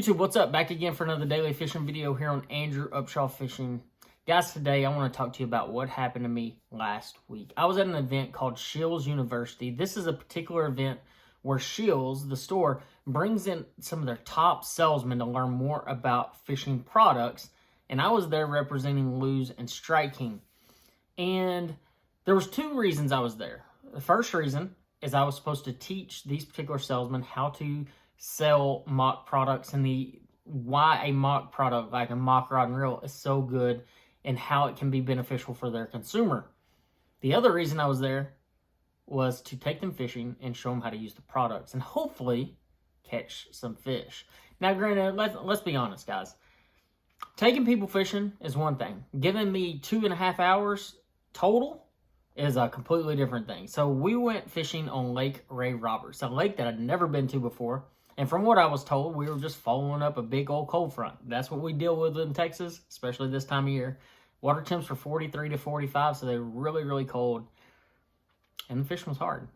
YouTube, what's up? Back again for another daily fishing video here on Andrew Upshaw Fishing. Guys, today I want to talk to you about what happened to me last week. I was at an event called Scheels University. This is a particular event where Scheels, the store, brings in some of their top salesmen to learn more about fishing products. And I was there representing Lose and Strike King. And there was two reasons I was there. The first reason is I was supposed to teach these particular salesmen how to sell mock products and why a mock product like a mock rod and reel is so good and how it can be beneficial for their consumer. The other reason I was there was to take them fishing and show them how to use the products and hopefully catch some fish. Now, granted, let's be honest, guys. Taking people fishing is one thing. Giving me 2.5 hours total is a completely different thing. So we went fishing on Lake Ray Roberts, a lake that I'd never been to before. And from what I was told, we were just following up a big old cold front. That's what we deal with in Texas, especially this time of year. Water temps were 43 to 45, so they were really, really cold. And the fishing was hard.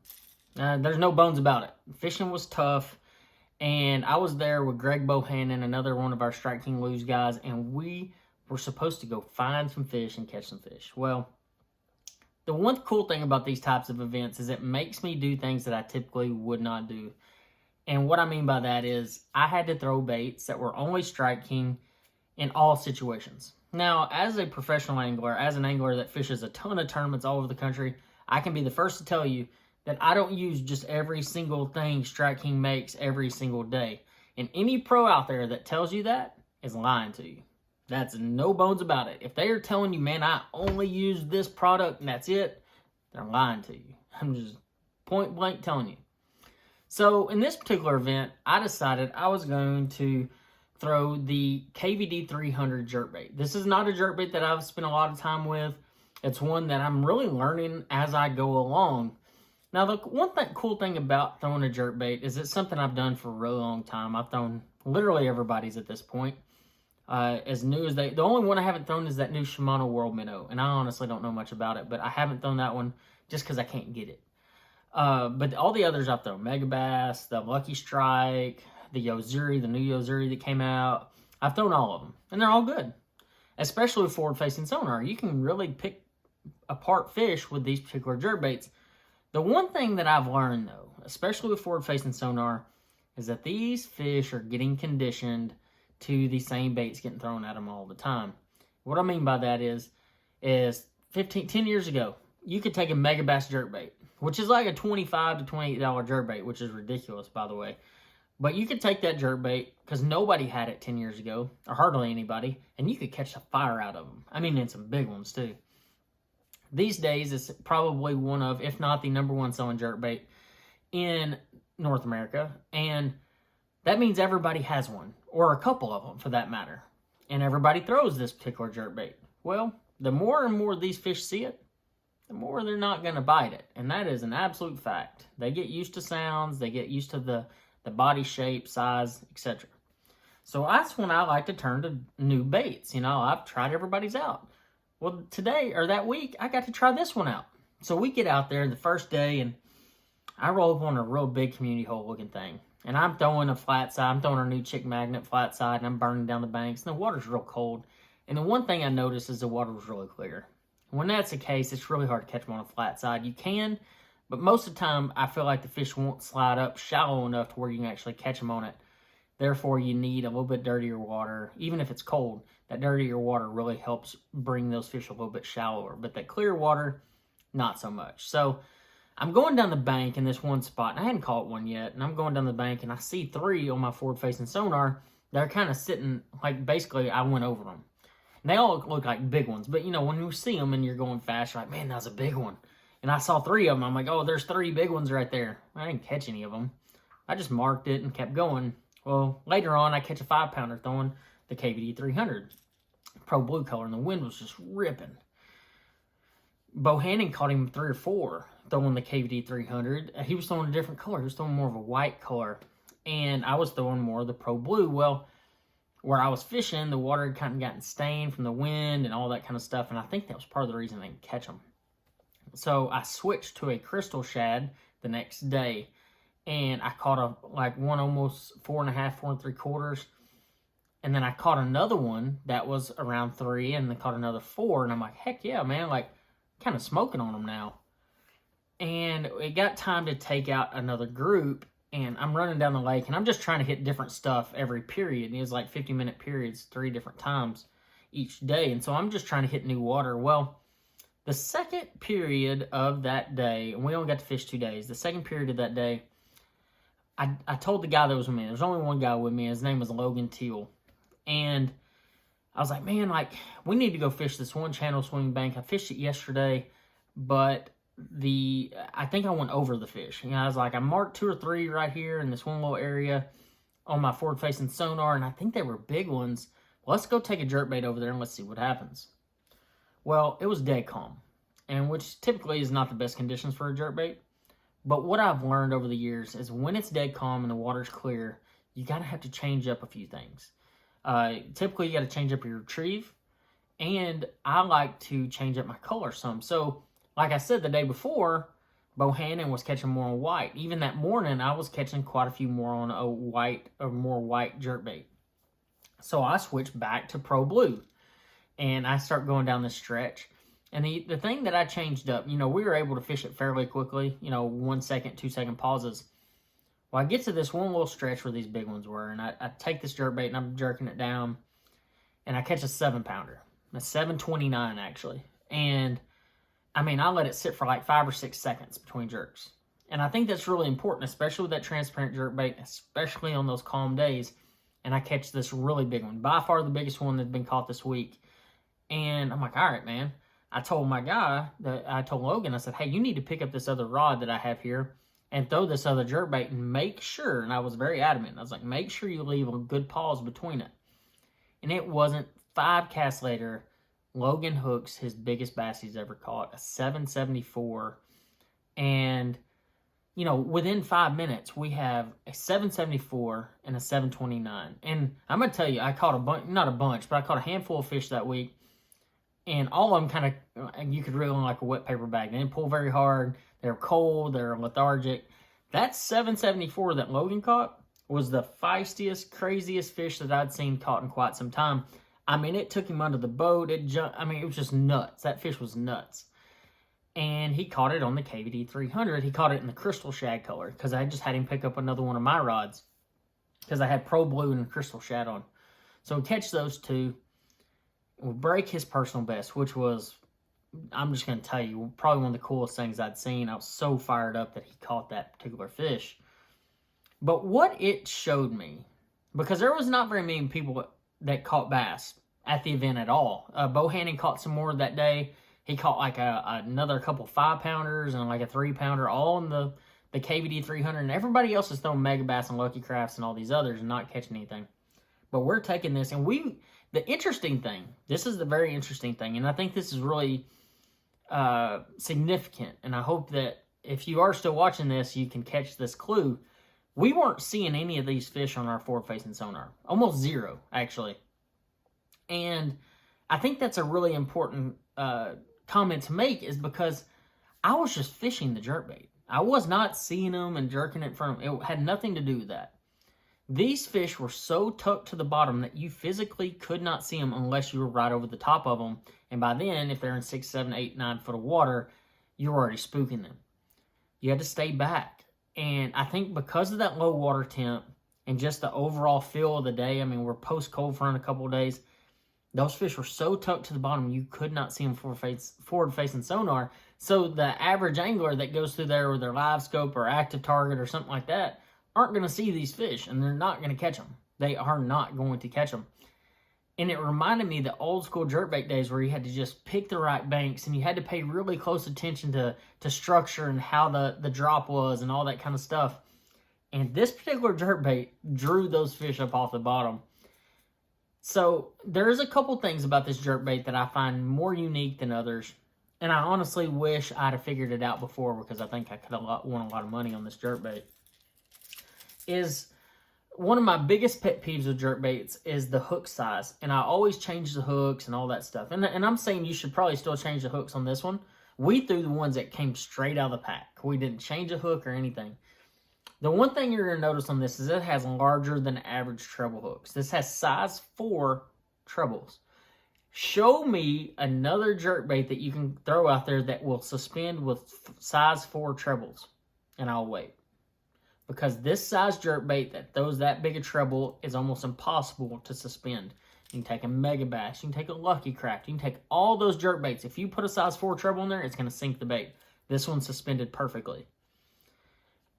There's no bones about it. Fishing was tough. And I was there with Greg Bohannon, another one of our Strike King Lose guys, and we were supposed to go find some fish and catch some fish. Well, the one cool thing about these types of events is it makes me do things that I typically would not do. And what I mean by that is I had to throw baits that were only Strike King in all situations. Now, as a professional angler, as an angler that fishes a ton of tournaments all over the country, I can be the first to tell you that I don't use just every single thing Strike King makes every single day. And any pro out there that tells you that is lying to you. That's no bones about it. If they are telling you, man, I only use this product and that's it, they're lying to you. I'm just point blank telling you. So in this particular event, I decided I was going to throw the KVD 300 jerkbait. This is not a jerkbait that I've spent a lot of time with. It's one that I'm really learning as I go along. Now, the cool thing about throwing a jerkbait is it's something I've done for a really long time. I've thrown literally everybody's at this point. As new as the only one I haven't thrown is that new Shimano World Minnow. And I honestly don't know much about it, but I haven't thrown that one just because I can't get it. But all the others I've thrown, Megabass, the Lucky Strike, the Yozuri, the new Yozuri that came out, I've thrown all of them, and they're all good. Especially with forward-facing sonar. You can really pick apart fish with these particular jerkbaits. The one thing that I've learned, though, especially with forward-facing sonar, is that these fish are getting conditioned to the same baits getting thrown at them all the time. What I mean by that is 10 years ago, you could take a Megabass jerkbait, which is like a $25 to $28 jerkbait, which is ridiculous, by the way. But you could take that jerkbait, because nobody had it 10 years ago, or hardly anybody, and you could catch a fire out of them. I mean, and some big ones, too. These days, it's probably one of, if not the #1 selling jerkbait in North America, and that means everybody has one, or a couple of them, for that matter. And everybody throws this particular jerkbait. Well, the more and more these fish see it, the more they're not going to bite it. And that is an absolute fact. They get used to sounds. They get used to the body shape, size, etc. So that's when I like to turn to new baits. You know, I've tried everybody's out. Well, today, or that week, I got to try this one out. So we get out there the first day, and I roll up on a real big community hole looking thing. And I'm throwing a flat side. I'm throwing a new Chick Magnet flat side, and I'm burning down the banks. And the water's real cold. And the one thing I noticed is the water was really clear. When that's the case, it's really hard to catch them on a flat side. You can, but most of the time, I feel like the fish won't slide up shallow enough to where you can actually catch them on it. Therefore, you need a little bit dirtier water. Even if it's cold, that dirtier water really helps bring those fish a little bit shallower. But that clear water, not so much. So I'm going down the bank in this one spot, and I hadn't caught one yet. And I'm going down the bank, and I see 3 on my forward-facing sonar. They're kind of sitting, like basically I went over them. And they all look like big ones. But, you know, when you see them and you're going fast, you're like, man, that's a big one. And I saw 3 of them. I'm like, oh, there's 3 big ones right there. I didn't catch any of them. I just marked it and kept going. Well, later on, I catch a 5-pounder throwing the KVD 300. Pro blue color, and the wind was just ripping. Bohannon caught him 3 or 4 throwing the KVD 300. He was throwing a different color. He was throwing more of a white color. And I was throwing more of the pro blue. Well, where I was fishing, the water had kind of gotten stained from the wind and all that kind of stuff, and I think that was part of the reason I didn't catch them. So I switched to a crystal shad the next day, and I caught one almost 4.5, 4 3/4, And then I caught another one that was around 3, and then caught another 4. And I'm like, heck yeah, man, like, kind of smoking on them now. And it got time to take out another group, and I'm running down the lake, and I'm just trying to hit different stuff every period. And it was like 50-minute periods, 3 different times each day. And so I'm just trying to hit new water. Well, the second period of that day, and we only got to fish 2 days, the second period of that day, I told the guy that was with me, there's only one guy with me, his name was Logan Teal. And I was like, man, like, we need to go fish this one channel swing bank. I fished it yesterday, but I think I went over the fish. You know, I was like, I marked 2 or 3 right here in this one little area on my forward-facing sonar, and I think they were big ones. Let's go take a jerkbait over there and let's see what happens. Well, it was dead calm, and which typically is not the best conditions for a jerkbait. But what I've learned over the years is when it's dead calm and the water's clear, you gotta have to change up a few things. Typically, you got to change up your retrieve, and I like to change up my color some. So, like I said, the day before, Bohannon was catching more on white. Even that morning, I was catching quite a few more on a more white jerkbait. So I switched back to Pro Blue, and I start going down this stretch. And the thing that I changed up, you know, we were able to fish it fairly quickly, you know, 1 second, 2 second pauses. Well, I get to this one little stretch where these big ones were, and I take this jerkbait and I'm jerking it down, and I catch a 7-pounder, a 729 actually. And I mean, I let it sit for like 5 or 6 seconds between jerks. And I think that's really important, especially with that transparent jerkbait, especially on those calm days. And I catch this really big one, by far the biggest one that's been caught this week. And I'm like, all right, man. I told my guy, I told Logan, I said, hey, you need to pick up this other rod that I have here and throw this other jerkbait and make sure, and I was very adamant, I was like, make sure you leave a good pause between it. And it wasn't 5 casts later, Logan hooks his biggest bass he's ever caught, a 774. And, you know, within 5 minutes, we have a 774 and a 729. And I'm going to tell you, I caught a bunch, not a bunch, but I caught a handful of fish that week. And all of them kind of, you could reel in like a wet paper bag. They didn't pull very hard. They're cold. They're lethargic. That 774 that Logan caught was the feistiest, craziest fish that I'd seen caught in quite some time. I mean, it took him under the boat. It jumped. I mean, it was just nuts. That fish was nuts. And he caught it on the KVD 300. He caught it in the crystal shad color because I just had him pick up another one of my rods because I had Pro Blue and crystal shad on. So we catch those two. We break his personal best, which was, I'm just going to tell you, probably one of the coolest things I'd seen. I was so fired up that he caught that particular fish. But what it showed me, because there was not very many people that caught bass at the event at all. Bohannon caught some more that day. He caught like another couple 5-pounders and like a 3-pounder, all in the KVD 300. And everybody else is throwing mega bass and Lucky Crafts and all these others and not catching anything. But we're taking this, and the interesting thing, this is the very interesting thing, and I think this is really significant, and I hope that if you are still watching this, you can catch this clue. We weren't seeing any of these fish on our forward-facing sonar. Almost zero, actually. And I think that's a really important comment to make, is because I was just fishing the jerkbait. I was not seeing them and jerking it from them. It had nothing to do with that. These fish were so tucked to the bottom that you physically could not see them unless you were right over the top of them. And by then, if they're in 6, 7, 8, 9 foot of water, you're already spooking them. You had to stay back. And I think because of that low water temp and just the overall feel of the day, I mean, we're post-cold front a couple of days, those fish were so tucked to the bottom, you could not see them forward-facing sonar. So the average angler that goes through there with their live scope or active target or something like that aren't going to see these fish, and they're not going to catch them. They are not going to catch them. And it reminded me of the old school jerkbait days where you had to just pick the right banks, and you had to pay really close attention to structure and how the drop was and all that kind of stuff. And this particular jerkbait drew those fish up off the bottom. So there's a couple things about this jerkbait that I find more unique than others. And I honestly wish I'd have figured it out before, because I think I could have won a lot of money on this jerkbait. Is one of my biggest pet peeves with jerkbaits is the hook size. And I always change the hooks and all that stuff. And I'm saying you should probably still change the hooks on this one. We threw the ones that came straight out of the pack. We didn't change a hook or anything. The one thing you're going to notice on this is it has larger than average treble hooks. This has size 4 trebles. Show me another jerkbait that you can throw out there that will suspend with size 4 trebles, and I'll wait. Because this size jerkbait that throws that big a treble is almost impossible to suspend. You can take a Mega Bass, you can take a Lucky Craft, you can take all those jerkbaits. If you put a size 4 treble in there, it's going to sink the bait. This one's suspended perfectly.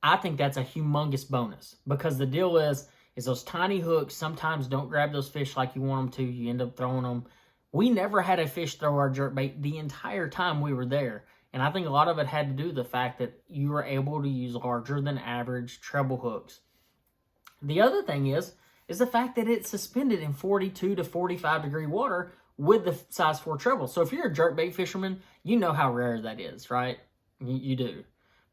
I think that's a humongous bonus, because the deal is those tiny hooks sometimes don't grab those fish like you want them to. You end up throwing them. We never had a fish throw our jerkbait the entire time we were there. And I think a lot of it had to do with the fact that you were able to use larger than average treble hooks. The other thing is the fact that it's suspended in 42 to 45 degree water with the size 4 treble. So if you're a jerkbait fisherman, you know how rare that is, right? You do.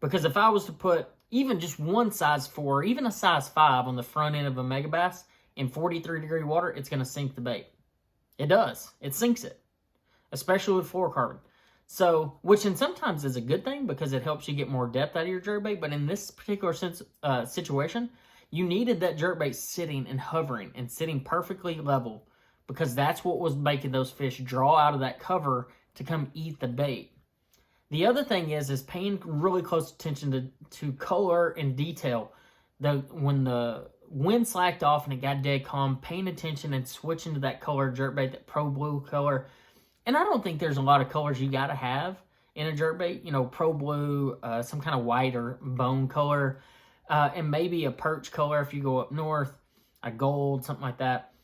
Because if I was to put even just one size 4, even a size 5 on the front end of a Mega Bass in 43 degree water, it's going to sink the bait. It does. It sinks it, especially with fluorocarbon. So, which in sometimes is a good thing because it helps you get more depth out of your jerkbait. But in this particular situation, you needed that jerkbait sitting and hovering and sitting perfectly level, because that's what was making those fish draw out of that cover to come eat the bait. The other thing is paying really close attention to color and detail. When the wind slacked off and it got dead calm, paying attention and switching to that color jerkbait, that Pro Blue color. And I don't think there's a lot of colors you got to have in a jerkbait. You know, Pro Blue, some kind of white or bone color, and maybe a perch color if you go up north, a gold, something like that.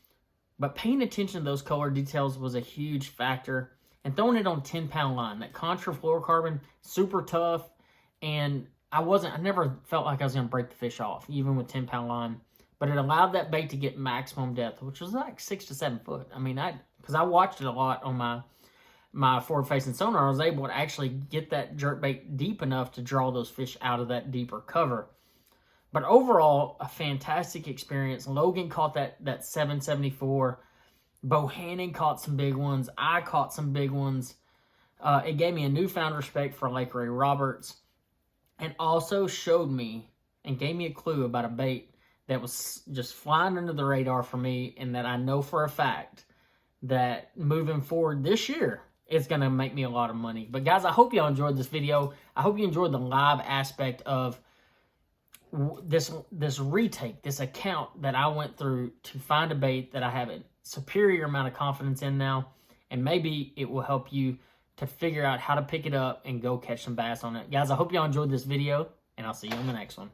But paying attention to those color details was a huge factor. And throwing it on 10-pound line, that contra fluorocarbon, super tough. And I never felt like I was going to break the fish off, even with 10-pound line. But it allowed that bait to get maximum depth, which was like 6 to 7 foot. I mean, because I watched it a lot on my forward-facing sonar, I was able to actually get that jerkbait deep enough to draw those fish out of that deeper cover. But overall, a fantastic experience. Logan caught that 774. Bohannon caught some big ones. I caught some big ones. It gave me a newfound respect for Lake Ray Roberts, and also showed me and gave me a clue about a bait that was just flying under the radar for me, and that I know for a fact that moving forward this year, it's going to make me a lot of money. But guys, I hope y'all enjoyed this video. I hope you enjoyed the live aspect of this retake, this account that I went through to find a bait that I have a superior amount of confidence in now. And maybe it will help you to figure out how to pick it up and go catch some bass on it. Guys, I hope y'all enjoyed this video, and I'll see you on the next one.